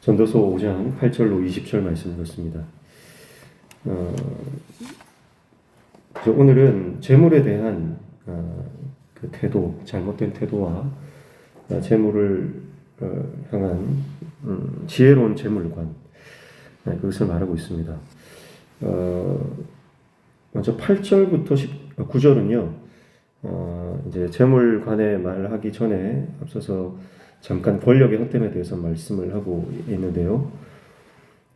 전도서 5장 8절로 20절 말씀 읽었습니다. 오늘은 재물에 대한 그 태도, 잘못된 태도와 재물을 향한 지혜로운 재물관, 그것을 말하고 있습니다. 먼저 8절부터 9절은요, 이제 재물관에 말하기 전에 앞서서 잠깐 권력의 헛됨에 대해서 말씀을 하고 있는데요.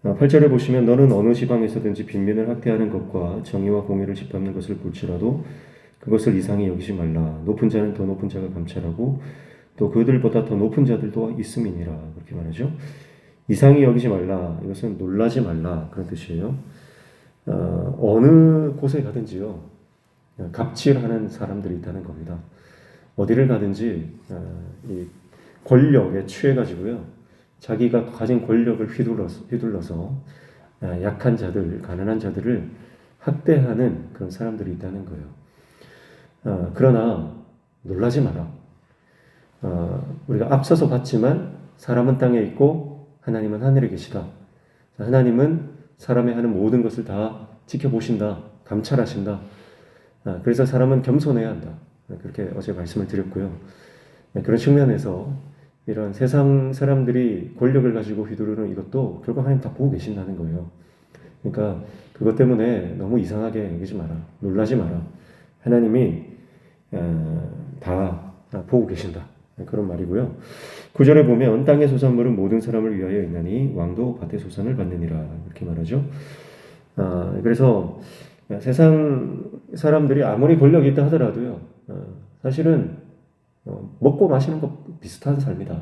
8절에 보시면 너는 어느 지방에서든지 빈민을 학대하는 것과 정의와 공의를 짓밟는 것을 볼지라도 그것을 이상히 여기지 말라. 높은 자는 더 높은 자가 감찰하고 또 그들보다 더 높은 자들도 있음이니라. 그렇게 말하죠. 이상히 여기지 말라. 이것은 놀라지 말라. 그런 뜻이에요. 어느 곳에 가든지요, 갑질하는 사람들이 있다는 겁니다. 어디를 가든지 이 권력에 취해가지고요, 자기가 가진 권력을 휘둘러서 약한 자들, 가난한 자들을 학대하는 그런 사람들이 있다는 거예요. 그러나 놀라지 마라. 우리가 앞서서 봤지만 사람은 땅에 있고 하나님은 하늘에 계시다. 하나님은 사람의 하는 모든 것을 다 지켜보신다. 감찰하신다. 그래서 사람은 겸손해야 한다. 그렇게 어제 말씀을 드렸고요. 그런 측면에서 이런 세상 사람들이 권력을 가지고 휘두르는 이것도 결국 하나님 다 보고 계신다는 거예요. 그러니까 그것 때문에 너무 이상하게 여기지 마라. 놀라지 마라. 하나님이 다 보고 계신다. 그런 말이고요. 9절에 보면 땅의 소산물은 모든 사람을 위하여 있나니 왕도 밭의 소산을 받느니라. 이렇게 말하죠. 그래서 세상 사람들이 아무리 권력이 있다 하더라도요, 사실은 먹고 마시는 것 비슷한 삶이다.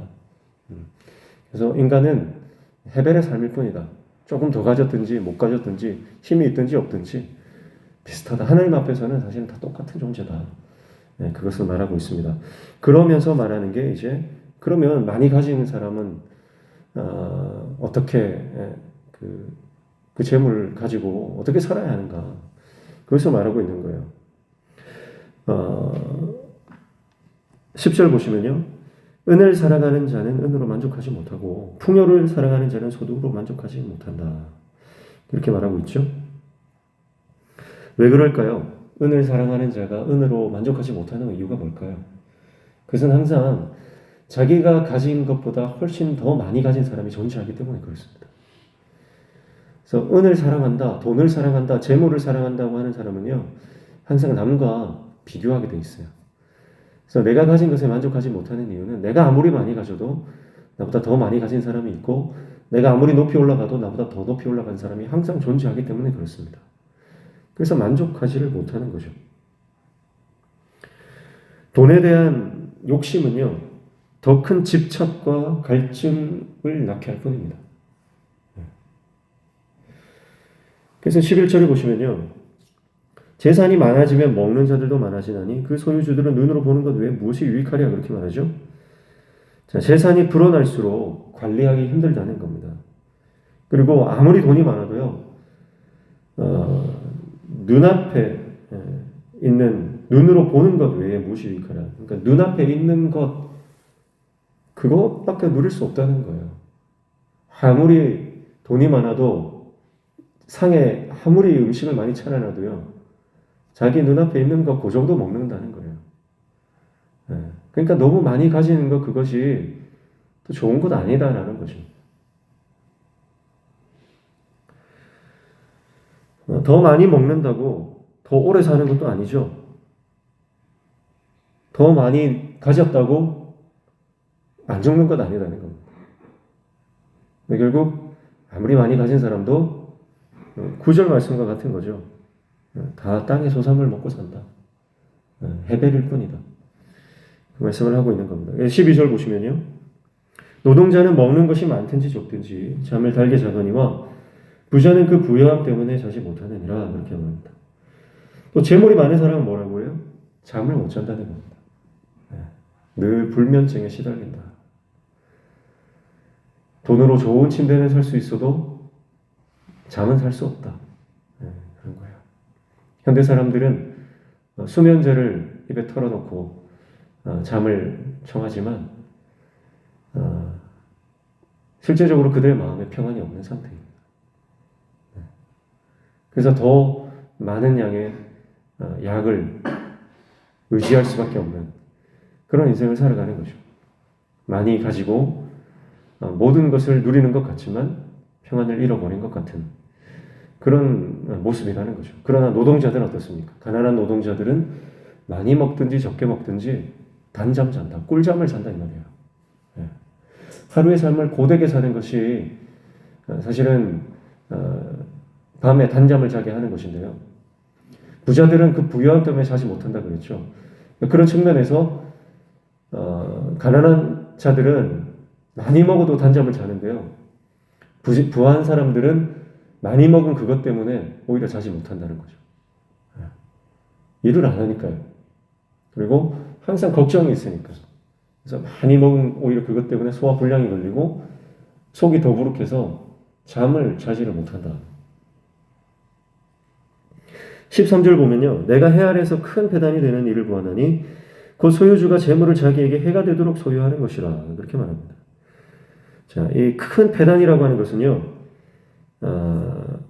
그래서 인간은 헤벨의 삶일 뿐이다. 조금 더 가졌든지 못 가졌든지 힘이 있든지 없든지 비슷하다. 하나님 앞에서는 사실은 다 똑같은 존재다. 그것을 말하고 있습니다. 그러면서 말하는 게 이제, 그러면 많이 가진 사람은 어떻게 그 재물을 가지고 어떻게 살아야 하는가, 그것을 말하고 있는 거예요. 10절 보시면요, 은을 사랑하는 자는 은으로 만족하지 못하고 풍요를 사랑하는 자는 소득으로 만족하지 못한다. 이렇게 말하고 있죠. 왜 그럴까요? 은을 사랑하는 자가 은으로 만족하지 못하는 이유가 뭘까요? 그것은 항상 자기가 가진 것보다 훨씬 더 많이 가진 사람이 존재하기 때문에 그렇습니다. 그래서 은을 사랑한다, 돈을 사랑한다, 재물을 사랑한다고 하는 사람은요, 항상 남과 비교하게 돼 있어요. 그래서 내가 가진 것에 만족하지 못하는 이유는 내가 아무리 많이 가져도 나보다 더 많이 가진 사람이 있고, 내가 아무리 높이 올라가도 나보다 더 높이 올라간 사람이 항상 존재하기 때문에 그렇습니다. 그래서 만족하지를 못하는 거죠. 돈에 대한 욕심은요, 더 큰 집착과 갈증을 낳게 할 뿐입니다. 그래서 11절에 보시면요, 재산이 많아지면 먹는 자들도 많아지나니 그 소유주들은 눈으로 보는 것 외에 무엇이 유익하랴, 그렇게 말하죠. 자, 재산이 불어날수록 관리하기 힘들다는 겁니다. 그리고 아무리 돈이 많아도요, 눈앞에 있는, 눈으로 보는 것 외에 무엇이 유익하랴. 그러니까 눈앞에 있는 것, 그것밖에 누릴 수 없다는 거예요. 아무리 돈이 많아도, 상에 아무리 음식을 많이 차려놔도요, 자기 눈앞에 있는 것 그 정도 먹는다는 거예요. 그러니까 너무 많이 가지는 것, 그것이 또 좋은 것 아니다라는 거죠. 더 많이 먹는다고 더 오래 사는 것도 아니죠. 더 많이 가졌다고 안 죽는 것 아니라는 겁니다. 결국 아무리 많이 가진 사람도 9절 말씀과 같은 거죠. 다 땅의 소산물 먹고 산다. 헤벨일 뿐이다. 그 말씀을 하고 있는 겁니다. 12절 보시면요, 노동자는 먹는 것이 많든지 적든지 잠을 달게 자거니와 부자는 그 부유함 때문에 자지 못하느니라. 그렇게 말합니다. 또 재물이 많은 사람은 뭐라고 해요? 잠을 못 잔다는 겁니다. 늘 불면증에 시달린다. 돈으로 좋은 침대는 살 수 있어도 잠은 살 수 없다. 그런 거예요. 현대 사람들은 수면제를 입에 털어놓고 잠을 청하지만 실제적으로 그들의 마음에 평안이 없는 상태입니다. 그래서 더 많은 양의 약을 의지할 수밖에 없는 그런 인생을 살아가는 거죠. 많이 가지고 모든 것을 누리는 것 같지만 평안을 잃어버린 것 같은 그런 모습이라는 거죠. 그러나 노동자들은 어떻습니까? 가난한 노동자들은 많이 먹든지 적게 먹든지 단잠 잔다, 꿀잠을 잔다 이 말이에요. 하루의 삶을 고되게 사는 것이 사실은 밤에 단잠을 자게 하는 것인데요. 부자들은 그 부유함 때문에 자지 못한다 그랬죠. 그런 측면에서 가난한 자들은 많이 먹어도 단잠을 자는데요. 부한 사람들은 많이 먹은 그것 때문에 오히려 자지 못한다는 거죠. 일을 안 하니까요. 그리고 항상 걱정이 있으니까. 그래서 많이 먹은 오히려 그것 때문에 소화불량이 걸리고 속이 더부룩해서 잠을 자지를 못한다. 13절 보면요. 내가 해 아래에서 큰 배단이 되는 일을 구하나니 그 소유주가 재물을 자기에게 해가 되도록 소유하는 것이라. 그렇게 말합니다. 자, 이 큰 배단이라고 하는 것은요.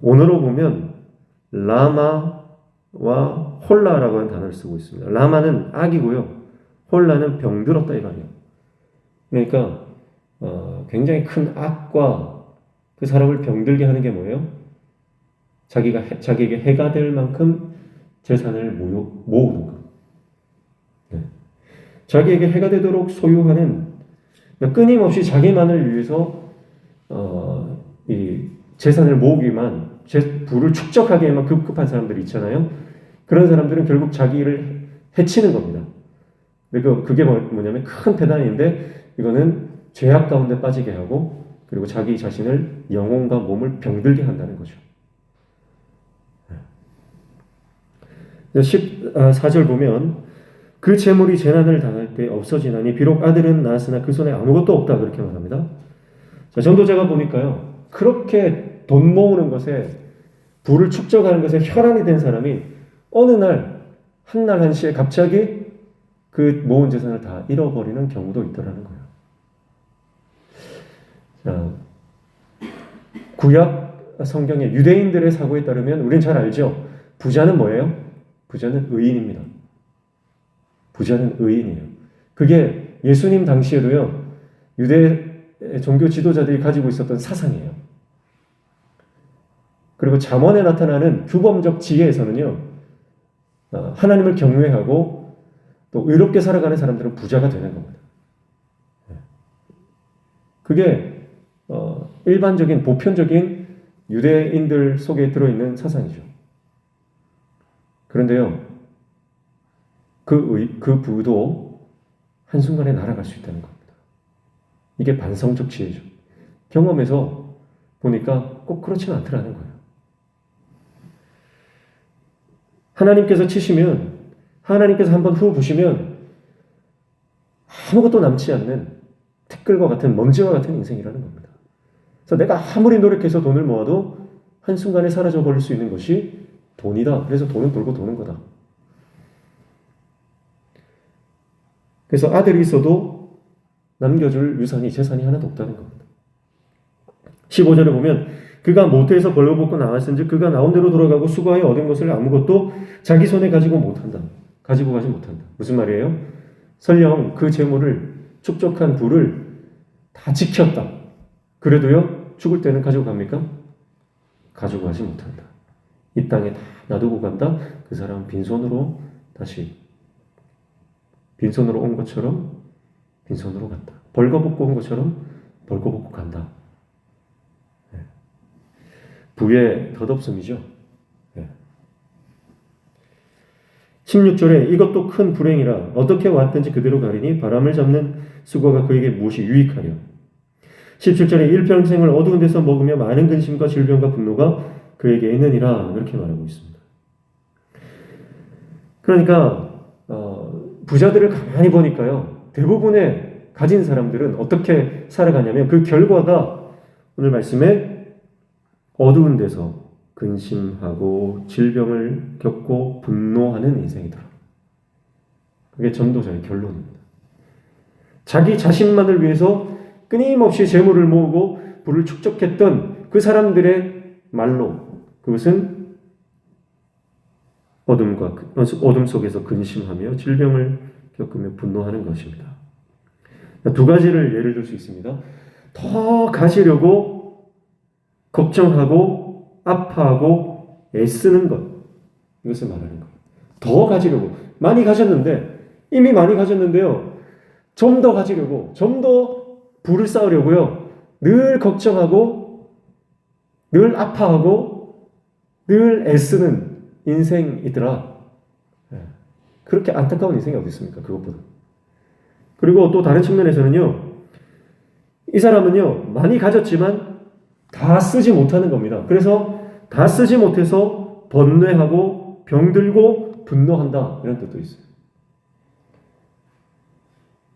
원어로 보면 라마와 홀라라고 하는 단어를 쓰고 있습니다. 라마는 악이고요. 홀라는 병들었다 이 말이에요. 그러니까 굉장히 큰 악과 그 사람을 병들게 하는 게 뭐예요? 자기에게 해가 될 만큼 재산을 모으는 것. 네. 자기에게 해가 되도록 소유하는 끊임없이 자기만을 위해서 이 재산을 모으기만 부를 축적하기에만 급급한 사람들이 있잖아요. 그런 사람들은 결국 자기를 해치는 겁니다. 그게 뭐냐면 큰 배단인데 이거는 죄악 가운데 빠지게 하고 그리고 자기 자신을 영혼과 몸을 병들게 한다는 거죠. 14절 보면 그 재물이 재난을 당할 때 없어지나니 비록 아들은 낳았으나 그 손에 아무것도 없다 그렇게 말합니다. 자, 전도자가 보니까요. 그렇게 돈 모으는 것에 부를 축적하는 것에 혈안이 된 사람이 어느 날 한날 한시에 갑자기 그 모은 재산을 다 잃어버리는 경우도 있더라는 거예요. 자, 구약 성경의 유대인들의 사고에 따르면 우린 잘 알죠. 부자는 뭐예요? 부자는 의인입니다. 부자는 의인이에요. 그게 예수님 당시에도요. 유대 종교 지도자들이 가지고 있었던 사상이에요. 그리고 잠언에 나타나는 규범적 지혜에서는요. 하나님을 경외하고 또 의롭게 살아가는 사람들은 부자가 되는 겁니다. 그게 일반적인 보편적인 유대인들 속에 들어있는 사상이죠. 그런데요, 그 부도 한순간에 날아갈 수 있다는 겁니다. 이게 반성적 지혜죠. 경험에서 보니까 꼭 그렇지는 않더라는 거예요. 하나님께서 치시면, 하나님께서 한번 후 부시면 아무것도 남지 않는 티끌과 같은 먼지와 같은 인생이라는 겁니다. 그래서 내가 아무리 노력해서 돈을 모아도 한순간에 사라져 버릴 수 있는 것이 돈이다. 그래서 돈은 돌고 도는 거다. 그래서 아들이 있어도 남겨줄 유산이 재산이 하나도 없다는 겁니다. 15절에 보면 그가 모태에서 벌거벗고 나왔은즉 그가 나온 대로 돌아가고 수고하여 얻은 것을 아무것도 자기 손에 가지고 못한다. 가지고 가지 못한다. 무슨 말이에요? 설령 그 재물을 축적한 부를 다 지켰다. 그래도요 죽을 때는 가지고 갑니까? 가지고 가지 못한다. 이 땅에 다 놔두고 간다. 그 사람은 빈손으로 다시 빈손으로 온 것처럼 빈손으로 간다. 벌거벗고 온 것처럼 벌거벗고 간다. 네. 부의 덧없음이죠. 네. 16절에 이것도 큰 불행이라 어떻게 왔든지 그대로 가리니 바람을 잡는 수고가 그에게 무엇이 유익하려. 17절에 일평생을 어두운 데서 먹으며 많은 근심과 질병과 분노가 그에게 있느니라 그렇게 말하고 있습니다. 그러니까 부자들을 가만히 보니까요. 대부분의 가진 사람들은 어떻게 살아가냐면 그 결과가 오늘 말씀에 어두운 데서 근심하고 질병을 겪고 분노하는 인생이더라. 그게 전도자의 결론입니다. 자기 자신만을 위해서 끊임없이 재물을 모으고 불을 축적했던 그 사람들의 말로 그것은 어둠 속에서 근심하며 질병을 겪으며 분노하는 것입니다. 두 가지를 예를 들 수 있습니다. 더 가지려고 걱정하고 아파하고 애쓰는 것, 이것을 말하는 거예요. 더 가지려고 많이 가졌는데 이미 많이 가졌는데요. 좀 더 가지려고 좀 더 부를 쌓으려고요. 늘 걱정하고 늘 아파하고 늘 애쓰는 인생이더라. 그렇게 안타까운 인생이 어디 있습니까? 그것보다. 그리고 또 다른 측면에서는요. 이 사람은요. 많이 가졌지만 다 쓰지 못하는 겁니다. 그래서 다 쓰지 못해서 번뇌하고 병들고 분노한다. 이런 뜻도 있어요.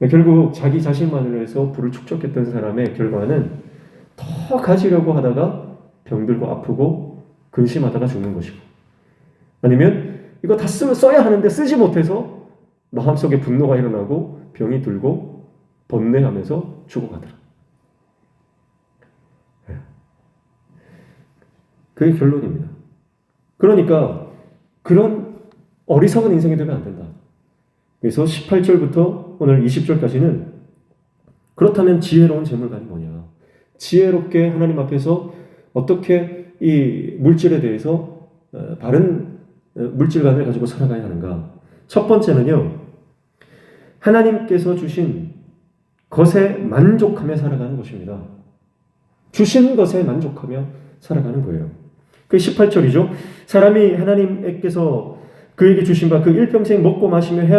결국 자기 자신만으로 해서 부를 축적했던 사람의 결과는 더 가지려고 하다가 병들고 아프고 근심하다가 죽는 것이고, 아니면 이거 다 써야 하는데 쓰지 못해서 마음속에 분노가 일어나고 병이 들고 번뇌하면서 죽어가더라. 그게 결론입니다. 그러니까 그런 어리석은 인생이 되면 안 된다. 그래서 18절부터 오늘 20절까지는 그렇다면 지혜로운 재물관이 뭐냐? 지혜롭게 하나님 앞에서 어떻게 이 물질에 대해서 바른 물질관을 가지고 살아가야 하는가? 첫 번째는요. 하나님께서 주신 것에 만족하며 살아가는 것입니다. 주신 것에 만족하며 살아가는 거예요. 그 18절이죠. 사람이 하나님께서 그에게 주신 바 그 일평생 먹고 마시며 해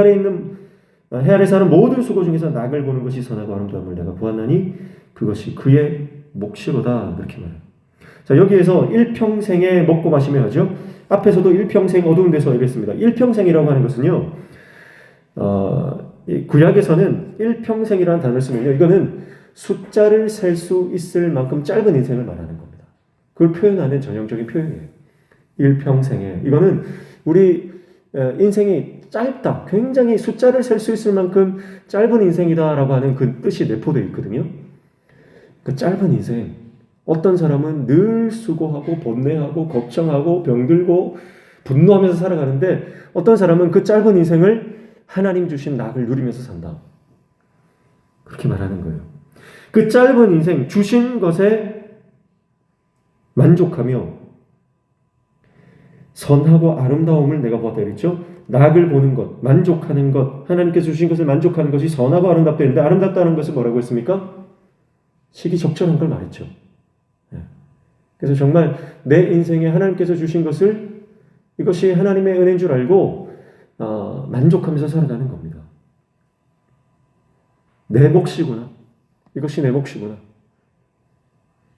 아래 사는 모든 수고 중에서 낙을 보는 것이 선하고 아름다움을 내가 보았나니 그것이 그의 몫이로다. 그렇게 말해요. 자, 여기에서 일평생에 먹고 마시며 하죠. 앞에서도 일평생 어두운 데서 이랬습니다. 일평생이라고 하는 것은요. 구약에서는 일평생이라는 단어를 쓰면요. 이거는 숫자를 셀 수 있을 만큼 짧은 인생을 말하는 겁니다. 그걸 표현하는 전형적인 표현이에요. 일평생에. 이거는 우리 인생이 짧다. 굉장히 숫자를 셀 수 있을 만큼 짧은 인생이다라고 하는 그 뜻이 내포되어 있거든요. 그 짧은 인생. 어떤 사람은 늘 수고하고 번뇌하고 걱정하고 병들고 분노하면서 살아가는데 어떤 사람은 그 짧은 인생을 하나님 주신 낙을 누리면서 산다. 그렇게 말하는 거예요. 그 짧은 인생, 주신 것에 만족하며 선하고 아름다움을 내가 보았다 그랬죠. 낙을 보는 것, 만족하는 것, 하나님께서 주신 것을 만족하는 것이 선하고 아름답다 했는데 아름답다는 것을 뭐라고 했습니까? 시기적절한 걸 말했죠. 그래서 정말 내 인생에 하나님께서 주신 것을 이것이 하나님의 은혜인 줄 알고 만족하면서 살아가는 겁니다. 내 몫이구나. 이것이 내 몫이구나.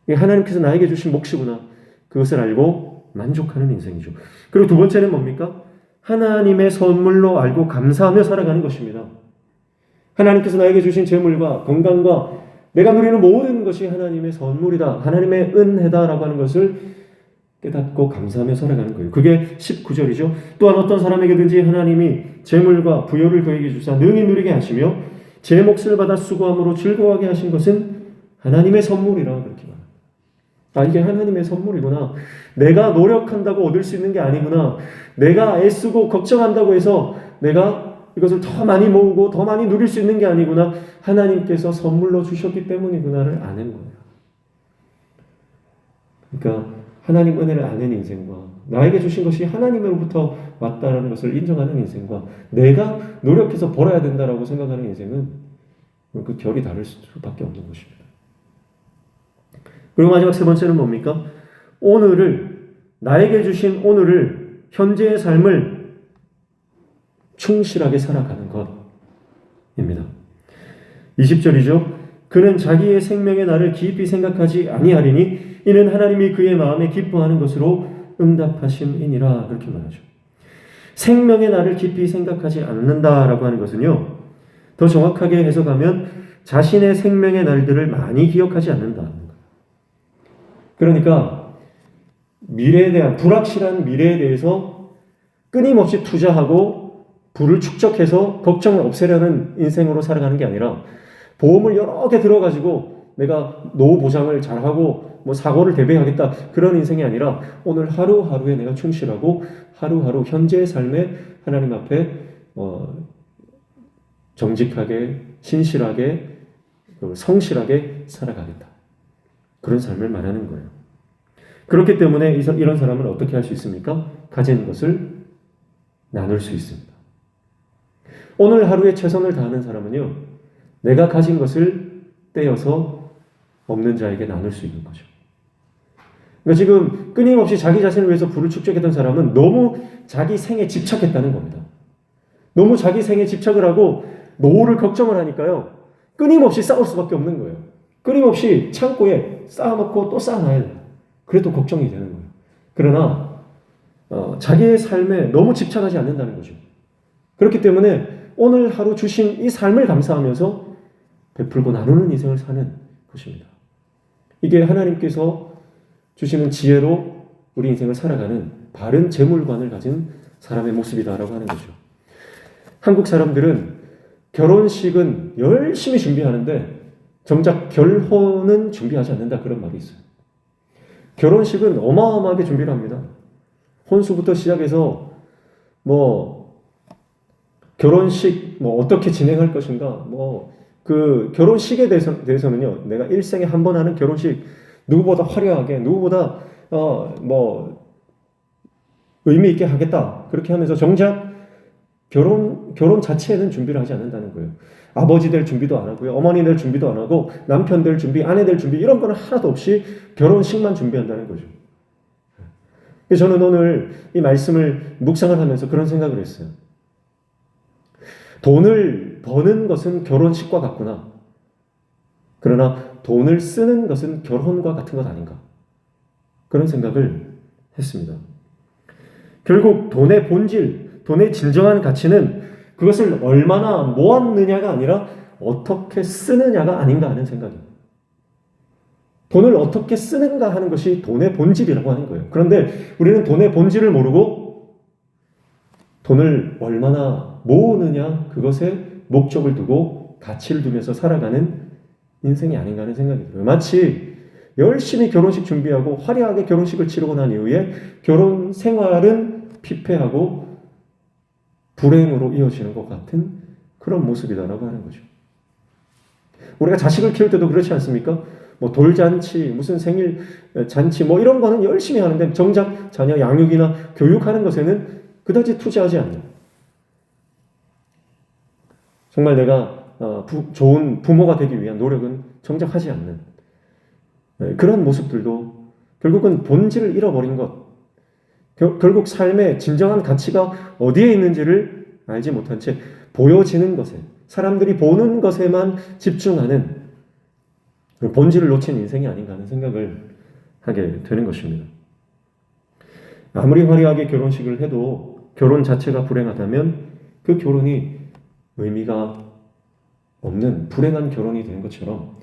하나님께서 나에게 주신 몫이구나. 그것을 알고 만족하는 인생이죠. 그리고 두 번째는 뭡니까? 하나님의 선물로 알고 감사하며 살아가는 것입니다. 하나님께서 나에게 주신 재물과 건강과 내가 누리는 모든 것이 하나님의 선물이다. 하나님의 은혜다라고 하는 것을 깨닫고 감사하며 살아가는 거예요. 그게 19절이죠. 또한 어떤 사람에게든지 하나님이 재물과 부여를 그에게 주사 능히 누리게 하시며 제 몫을 받아 수고함으로 즐거워하게 하신 것은 하나님의 선물이라 그렇게 말합니다. 이게 하나님의 선물이구나. 내가 노력한다고 얻을 수 있는 게 아니구나. 내가 애쓰고 걱정한다고 해서 내가 이것을 더 많이 모으고 더 많이 누릴 수 있는 게 아니구나. 하나님께서 선물로 주셨기 때문이구나를 아는 거예요. 그러니까 하나님 은혜를 아는 인생과 나에게 주신 것이 하나님으로부터 왔다는 것을 인정하는 인생과 내가 노력해서 벌어야 된다라고 생각하는 인생은 그 결이 다를 수밖에 없는 것입니다. 그리고 마지막 세 번째는 뭡니까? 나에게 주신 오늘을, 현재의 삶을 충실하게 살아가는 것입니다. 20절이죠. 그는 자기의 생명의 날을 깊이 생각하지 아니하리니 이는 하나님이 그의 마음에 기뻐하는 것으로 응답하심이니라. 그렇게 말하죠. 생명의 날을 깊이 생각하지 않는다라고 하는 것은요. 더 정확하게 해석하면 자신의 생명의 날들을 많이 기억하지 않는다. 그러니까 미래에 대한 불확실한 미래에 대해서 끊임없이 투자하고 부를 축적해서 걱정을 없애려는 인생으로 살아가는 게 아니라 보험을 여러 개 들어가지고 내가 노후 보장을 잘하고 뭐 사고를 대비하겠다 그런 인생이 아니라 오늘 하루하루에 내가 충실하고 하루하루 현재의 삶에 하나님 앞에 정직하게 신실하게 성실하게 살아가겠다. 그런 삶을 말하는 거예요. 그렇기 때문에 이런 사람은 어떻게 할 수 있습니까? 가진 것을 나눌 수 있습니다. 오늘 하루에 최선을 다하는 사람은요, 내가 가진 것을 떼어서 없는 자에게 나눌 수 있는 거죠. 그러니까 지금 끊임없이 자기 자신을 위해서 부를 축적했던 사람은 너무 자기 생에 집착했다는 겁니다. 너무 자기 생에 집착을 하고 노후를 걱정을 하니까요, 끊임없이 싸울 수밖에 없는 거예요. 끊임없이 창고에 쌓아놓고 또 쌓아놔야 돼요. 그래도 걱정이 되는 거예요. 그러나 자기의 삶에 너무 집착하지 않는다는 거죠. 그렇기 때문에 오늘 하루 주신 이 삶을 감사하면서 베풀고 나누는 인생을 사는 것입니다. 이게 하나님께서 주시는 지혜로 우리 인생을 살아가는 바른 재물관을 가진 사람의 모습이다라고 하는 거죠. 한국 사람들은 결혼식은 열심히 준비하는데 정작 결혼은 준비하지 않는다 그런 말이 있어요. 결혼식은 어마어마하게 준비를 합니다. 혼수부터 시작해서 결혼식 어떻게 진행할 것인가 그 결혼식에 대해서는요, 내가 일생에 한 번 하는 결혼식 누구보다 화려하게 누구보다 의미 있게 하겠다 그렇게 하면서 정작 결혼 자체에는 준비를 하지 않는다는 거예요. 아버지 될 준비도 안 하고요, 어머니 될 준비도 안 하고, 남편 될 준비, 아내 될 준비 이런 거는 하나도 없이 결혼식만 준비한다는 거죠. 그래서 저는 오늘 이 말씀을 묵상을 하면서 그런 생각을 했어요. 돈을 버는 것은 결혼식과 같구나. 그러나 돈을 쓰는 것은 결혼과 같은 것 아닌가. 그런 생각을 했습니다. 결국 돈의 본질, 돈의 진정한 가치는 그것을 얼마나 모았느냐가 아니라 어떻게 쓰느냐가 아닌가 하는 생각입니다. 돈을 어떻게 쓰는가 하는 것이 돈의 본질이라고 하는 거예요. 그런데 우리는 돈의 본질을 모르고 돈을 얼마나 모으느냐 그것에 목적을 두고 가치를 두면서 살아가는 인생이 아닌가 하는 생각이 들어요. 마치 열심히 결혼식 준비하고 화려하게 결혼식을 치르고 난 이후에 결혼 생활은 피폐하고 불행으로 이어지는 것 같은 그런 모습이다라고 하는 거죠. 우리가 자식을 키울 때도 그렇지 않습니까? 돌잔치, 무슨 생일 잔치 이런 거는 열심히 하는데 정작 자녀 양육이나 교육하는 것에는 그다지 투자하지 않는, 정말 내가 좋은 부모가 되기 위한 노력은 정작 하지 않는 그런 모습들도 결국은 본질을 잃어버린 것, 결국 삶의 진정한 가치가 어디에 있는지를 알지 못한 채 보여지는 것에, 사람들이 보는 것에만 집중하는 본질을 놓친 인생이 아닌가 하는 생각을 하게 되는 것입니다. 아무리 화려하게 결혼식을 해도 결혼 자체가 불행하다면 그 결혼이 의미가 없는 불행한 결혼이 되는 것처럼,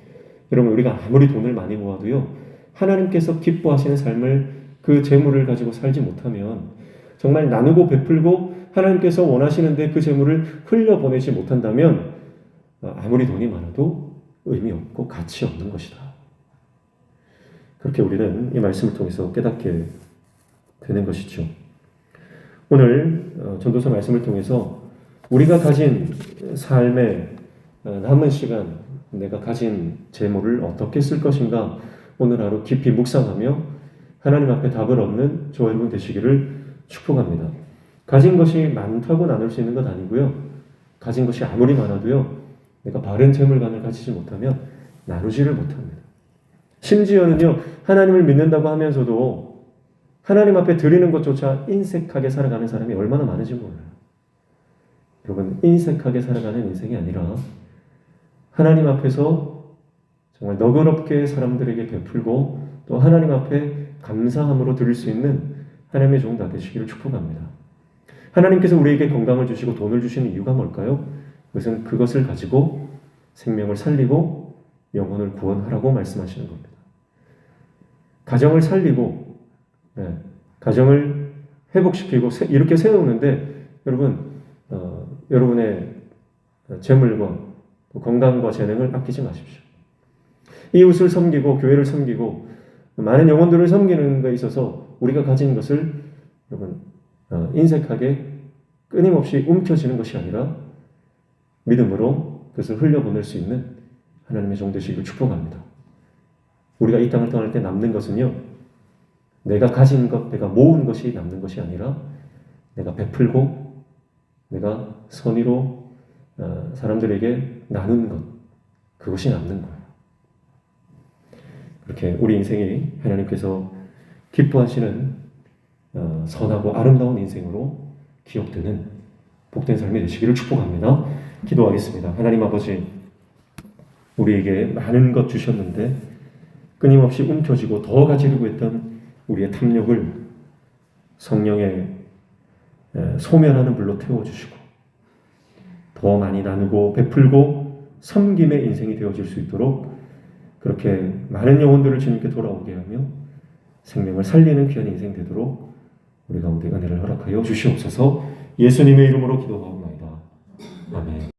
여러분, 우리가 아무리 돈을 많이 모아도요, 하나님께서 기뻐하시는 삶을, 그 재물을 가지고 살지 못하면, 정말 나누고 베풀고 하나님께서 원하시는데 그 재물을 흘려보내지 못한다면 아무리 돈이 많아도 의미 없고 가치 없는 것이다. 그렇게 우리는 이 말씀을 통해서 깨닫게 되는 것이죠. 오늘 전도서 말씀을 통해서 우리가 가진 삶의 남은 시간, 내가 가진 재물을 어떻게 쓸 것인가 오늘 하루 깊이 묵상하며 하나님 앞에 답을 얻는 저와 여러분 되시기를 축복합니다. 가진 것이 많다고 나눌 수 있는 것 아니고요, 가진 것이 아무리 많아도요, 내가 바른 재물관을 가지지 못하면 나누지를 못합니다. 심지어는요, 하나님을 믿는다고 하면서도 하나님 앞에 드리는 것조차 인색하게 살아가는 사람이 얼마나 많은지 몰라요. 여러분, 인색하게 살아가는 인생이 아니라 하나님 앞에서 정말 너그럽게 사람들에게 베풀고 또 하나님 앞에 감사함으로 드릴 수 있는 하나님의 종 다 되시기를 축복합니다. 하나님께서 우리에게 건강을 주시고 돈을 주시는 이유가 뭘까요? 그것은 그것을 가지고 생명을 살리고 영혼을 구원하라고 말씀하시는 겁니다. 가정을 살리고 가정을 회복시키고 이렇게 세우는데 여러분, 여러분의 재물과 건강과 재능을 아끼지 마십시오. 이웃을 섬기고 교회를 섬기고 많은 영혼들을 섬기는 것에 있어서 우리가 가진 것을 여러분 인색하게 끊임없이 움켜쥐는 것이 아니라 믿음으로 그것을 흘려보낼 수 있는 하나님의 종 되시기를 축복합니다. 우리가 이 땅을 떠날 때 남는 것은요, 내가 가진 것, 내가 모은 것이 남는 것이 아니라 내가 베풀고 내가 선의로 사람들에게 나눈 것, 그것이 남는 거예요. 그렇게 우리 인생이 하나님께서 기뻐하시는 선하고 아름다운 인생으로 기억되는 복된 삶이 되시기를 축복합니다. 기도하겠습니다. 하나님 아버지, 우리에게 많은 것 주셨는데 끊임없이 움켜쥐고 더 가지려고 했던 우리의 탐욕을 성령의 소멸하는 불로 태워주시고 더 많이 나누고 베풀고 섬김의 인생이 되어질 수 있도록 그렇게 많은 영혼들을 주님께 돌아오게 하며 생명을 살리는 귀한 인생 되도록 우리 가운데 은혜를 허락하여 주시옵소서. 예수님의 이름으로 기도하옵나이다. 아멘.